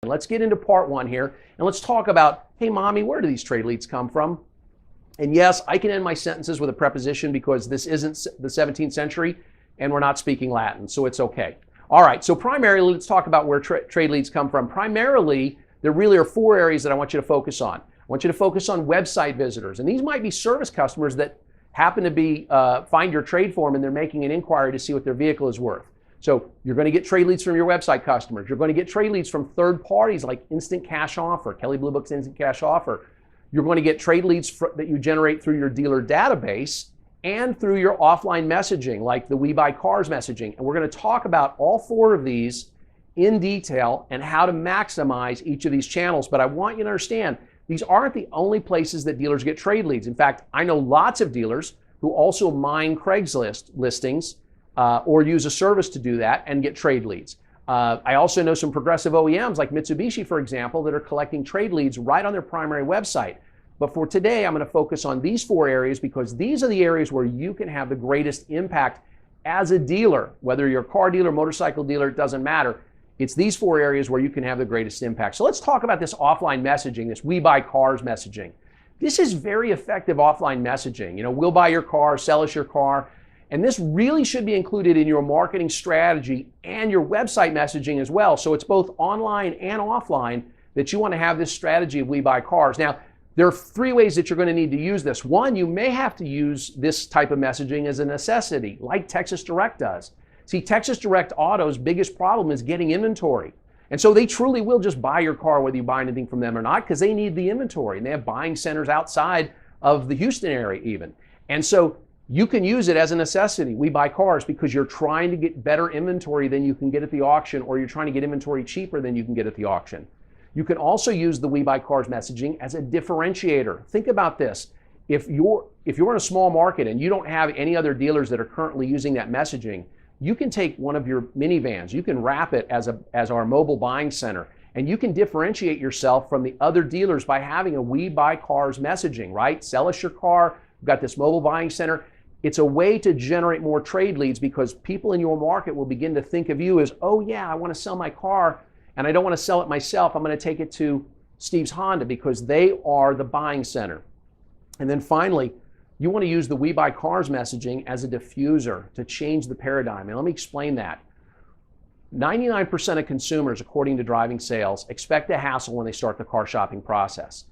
Let's get into part one here, and let's talk about, hey mommy, where do these trade leads come from? And yes, I can end my sentences with a preposition because this isn't the 17th century and we're not speaking Latin, so it's okay. All right, so primarily let's talk about where trade leads come from. Primarily, there really are four areas that I want you to focus on. I want you to focus on website visitors, and these might be service customers that happen to be find your trade form and they're making an inquiry to see what their vehicle is worth. So you're going to get trade leads from your website customers. You're going to get trade leads from third parties like Instant Cash Offer, Kelley Blue Book's Instant Cash Offer. You're going to get trade leads that you generate through your dealer database and through your offline messaging like the We Buy Cars messaging. And we're going to talk about all four of these in detail and how to maximize each of these channels. But I want you to understand, these aren't the only places that dealers get trade leads. In fact, I know lots of dealers who also mine Craigslist listings or use a service to do that and get trade leads. I also know some progressive OEMs like Mitsubishi, for example, that are collecting trade leads right on their primary website. But for today, I'm going to focus on these four areas because these are the areas where you can have the greatest impact as a dealer. Whether you're a car dealer, motorcycle dealer, it doesn't matter. It's these four areas where you can have the greatest impact. So let's talk about this offline messaging, this We Buy Cars messaging. This is very effective offline messaging. You know, we'll buy your car, sell us your car. And this really should be included in your marketing strategy and your website messaging as well. So it's both online and offline that you want to have this strategy of We Buy Cars. Now, there are three ways that you're going to need to use this. One, you may have to use this type of messaging as a necessity, like Texas Direct does. See, Texas Direct Auto's biggest problem is getting inventory. And so they truly will just buy your car whether you buy anything from them or not because they need the inventory. And they have buying centers outside of the Houston area even. And so you can use it as a necessity, We Buy Cars, because you're trying to get better inventory than you can get at the auction, or you're trying to get inventory cheaper than you can get at the auction. You can also use the We Buy Cars messaging as a differentiator. Think about this. If you're in a small market and you don't have any other dealers that are currently using that messaging, you can take one of your minivans, you can wrap it as our mobile buying center, and you can differentiate yourself from the other dealers by having a We Buy Cars messaging, right? Sell us your car, we've got this mobile buying center. It's a way to generate more trade leads because people in your market will begin to think of you as, oh yeah, I want to sell my car and I don't want to sell it myself. I'm going to take it to Steve's Honda because they are the buying center. And then finally, you want to use the We Buy Cars messaging as a diffuser to change the paradigm. And let me explain that. 99% of consumers, according to Driving Sales, expect a hassle when they start the car shopping process.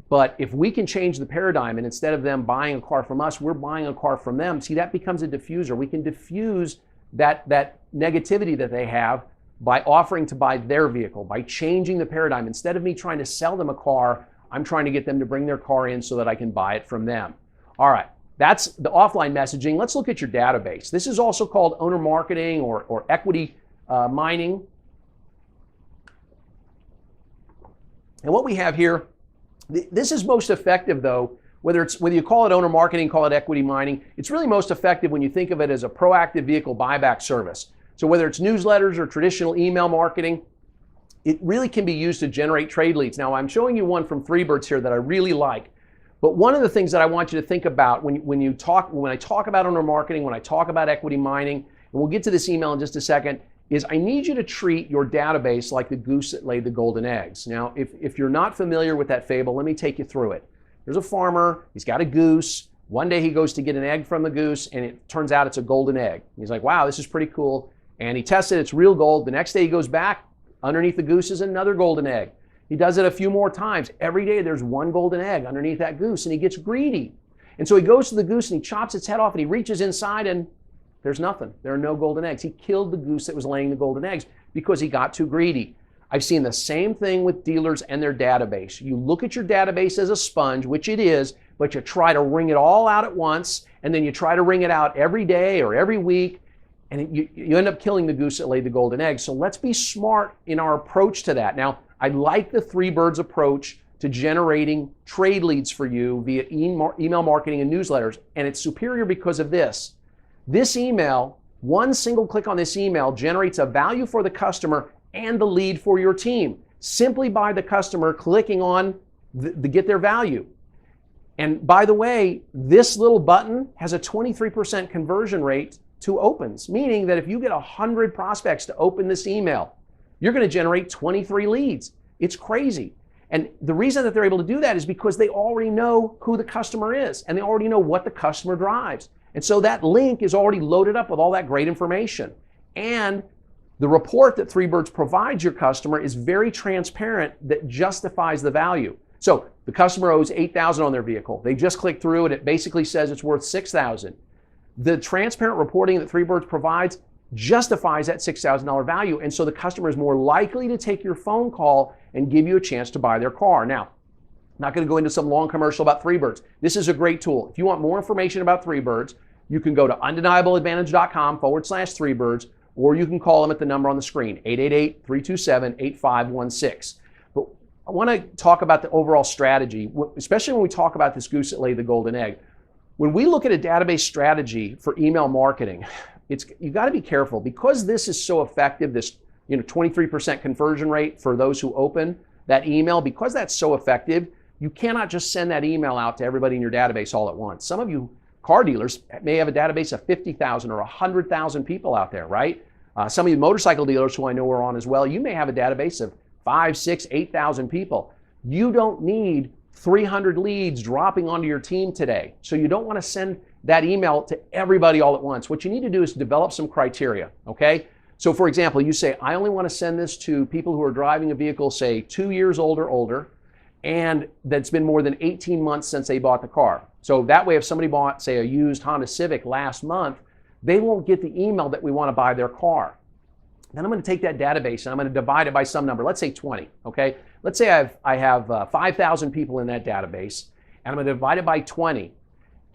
But if we can change the paradigm and instead of them buying a car from us, we're buying a car from them, see, that becomes a diffuser. We can diffuse that negativity that they have by offering to buy their vehicle, by changing the paradigm. Instead of me trying to sell them a car, I'm trying to get them to bring their car in so that I can buy it from them. All right, that's the offline messaging. Let's look at your database. This is also called owner marketing or equity mining. And what we have here, this is most effective though, whether you call it owner marketing, call it equity mining, it's really most effective when you think of it as a proactive vehicle buyback service. So whether it's newsletters or traditional email marketing, it really can be used to generate trade leads. Now I'm showing you one from Freebirds here that I really like. But one of the things that I want you to think about when I talk about owner marketing, when I talk about equity mining, and we'll get to this email in just a second, is I need you to treat your database like the goose that laid the golden eggs. Now, if you're not familiar with that fable, let me take you through it. There's a farmer, he's got a goose. One day he goes to get an egg from the goose and it turns out it's a golden egg. He's like, wow, this is pretty cool. And he tests it, it's real gold. The next day he goes back, underneath the goose is another golden egg. He does it a few more times. Every day there's one golden egg underneath that goose and he gets greedy. And so he goes to the goose and he chops its head off and he reaches inside and there's nothing. There are no golden eggs. He killed the goose that was laying the golden eggs because he got too greedy. I've seen the same thing with dealers and their database. You look at your database as a sponge, which it is, but you try to wring it all out at once, and then you try to wring it out every day or every week, and you end up killing the goose that laid the golden eggs. So let's be smart in our approach to that. Now, I like the Three Birds approach to generating trade leads for you via email marketing and newsletters, and it's superior because of this. This email, one single click on this email generates a value for the customer and the lead for your team, simply by the customer clicking on the get their value. And by the way, this little button has a 23% conversion rate to opens, meaning that if you get 100 prospects to open this email, you're going to generate 23 leads. It's crazy. And the reason that they're able to do that is because they already know who the customer is and they already know what the customer drives. And so that link is already loaded up with all that great information. And the report that Three Birds provides your customer is very transparent, that justifies the value. So the customer owes $8,000 on their vehicle. They just click through and it basically says it's worth $6,000. The transparent reporting that Three Birds provides justifies that $6,000 value. And so the customer is more likely to take your phone call and give you a chance to buy their car. Now, I'm not going to go into some long commercial about Three Birds. This is a great tool. If you want more information about Three Birds, you can go to undeniableadvantage.com/Three Birds, or you can call them at the number on the screen, 888-327-8516. But I want to talk about the overall strategy, especially when we talk about this goose that laid the golden egg. When we look at a database strategy for email marketing, you've got to be careful because this is so effective, this 23% conversion rate for those who open that email. Because that's so effective, you cannot just send that email out to everybody in your database all at once. Some of you car dealers may have a database of 50,000 or 100,000 people out there, right? Some of you motorcycle dealers who I know are on as well, you may have a database of 5, 6, 8,000 people. You don't need 300 leads dropping onto your team today. So you don't want to send that email to everybody all at once. What you need to do is develop some criteria, okay? So for example, you say, I only want to send this to people who are driving a vehicle, say 2 years old or older, and that's been more than 18 months since they bought the car. So that way, if somebody bought, say, a used Honda Civic last month, they won't get the email that we want to buy their car. Then I'm going to take that database and I'm going to divide it by some number. Let's say 20, okay? Let's say I have 5,000 people in that database, and I'm going to divide it by 20.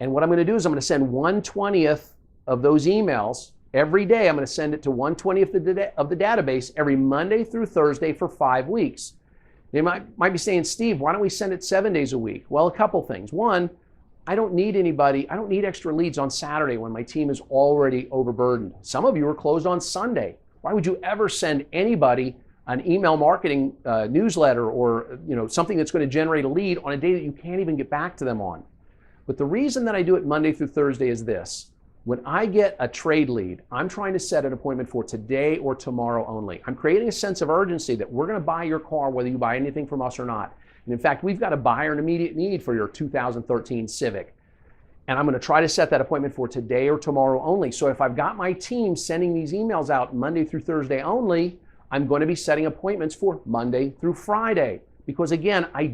And what I'm going to do is I'm going to send 1/20th of those emails every day. I'm going to send it to 1/20th of the database every Monday through Thursday for 5 weeks. They might be saying, Steve, why don't we send it 7 days a week? Well, a couple things. One, I don't need extra leads on Saturday when my team is already overburdened. Some of you are closed on Sunday. Why would you ever send anybody an email marketing newsletter or something that's going to generate a lead on a day that you can't even get back to them on? But the reason that I do it Monday through Thursday is this. When I get a trade lead, I'm trying to set an appointment for today or tomorrow only. I'm creating a sense of urgency that we're going to buy your car whether you buy anything from us or not. And in fact, we've got a buyer an immediate need for your 2013 Civic. And I'm going to try to set that appointment for today or tomorrow only. So if I've got my team sending these emails out Monday through Thursday only, I'm going to be setting appointments for Monday through Friday. Because again, I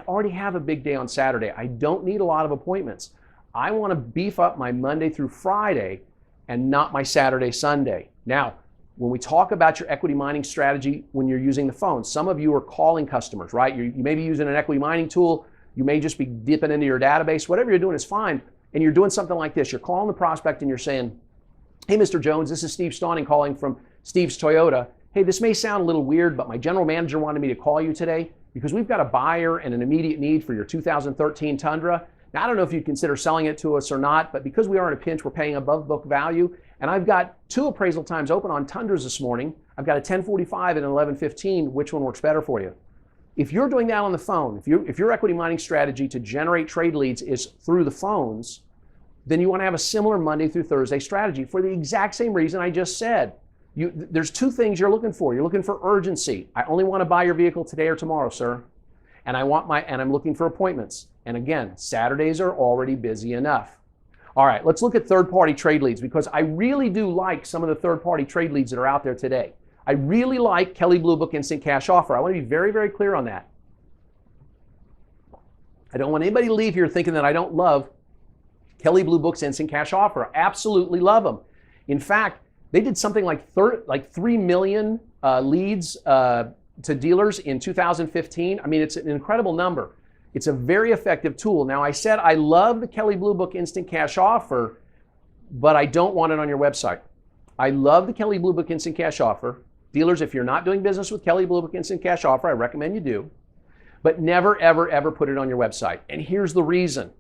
already have a big day on Saturday. I don't need a lot of appointments. I want to beef up my Monday through Friday and not my Saturday, Sunday. Now, when we talk about your equity mining strategy when you're using the phone, some of you are calling customers, right? You may be using an equity mining tool. You may just be dipping into your database. Whatever you're doing is fine. And you're doing something like this. You're calling the prospect and you're saying, hey, Mr. Jones, this is Steve Stauning calling from Steve's Toyota. Hey, this may sound a little weird, but my general manager wanted me to call you today because we've got a buyer and an immediate need for your 2013 Tundra. Now, I don't know if you'd consider selling it to us or not, but because we are in a pinch, we're paying above book value. And I've got 2 appraisal times open on Tundras this morning. I've got a 1045 and an 1115. Which one works better for you? If you're doing that on the phone, if your equity mining strategy to generate trade leads is through the phones, then you want to have a similar Monday through Thursday strategy for the exact same reason I just said. There's 2 things you're looking for. You're looking for urgency. I only want to buy your vehicle today or tomorrow, sir. And I'm looking for appointments. And again, Saturdays are already busy enough. All right, let's look at third-party trade leads because I really do like some of the third-party trade leads that are out there today. I really like Kelley Blue Book Instant Cash Offer. I want to be very, very clear on that. I don't want anybody to leave here thinking that I don't love Kelley Blue Book's Instant Cash Offer. I absolutely love them. In fact, they did something like 3 million leads to dealers in 2015. I mean, it's an incredible number. It's a very effective tool. Now, I said I love the Kelley Blue Book Instant Cash Offer, but I don't want it on your website. I love the Kelley Blue Book Instant Cash Offer. Dealers, if you're not doing business with Kelley Blue Book Instant Cash Offer, I recommend you do. But never, ever, ever put it on your website. And here's the reason.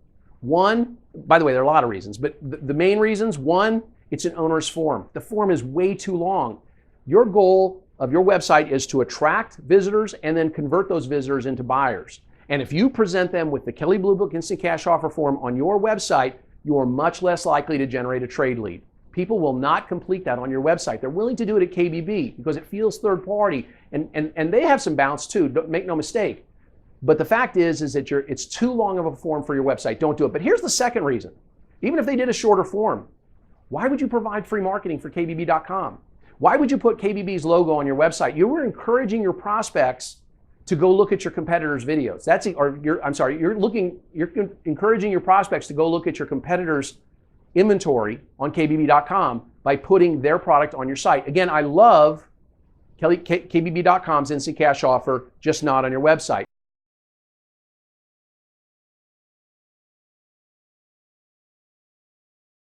One, by the way, there are a lot of reasons, but the main reasons, one, it's an onerous form. The form is way too long. Your goal of your website is to attract visitors and then convert those visitors into buyers. And if you present them with the Kelley Blue Book Instant Cash Offer form on your website, you are much less likely to generate a trade lead. People will not complete that on your website. They're willing to do it at KBB because it feels third party, and they have some bounce too, make no mistake. But the fact is that it's too long of a form for your website. Don't do it. But here's the second reason. Even if they did a shorter form, why would you provide free marketing for KBB.com? Why would you put KBB's logo on your website? You were encouraging your prospects to go look at your competitors' videos. You're encouraging your prospects to go look at your competitors' inventory on KBB.com by putting their product on your site. Again, I love KBB.com's instant cash offer, just not on your website.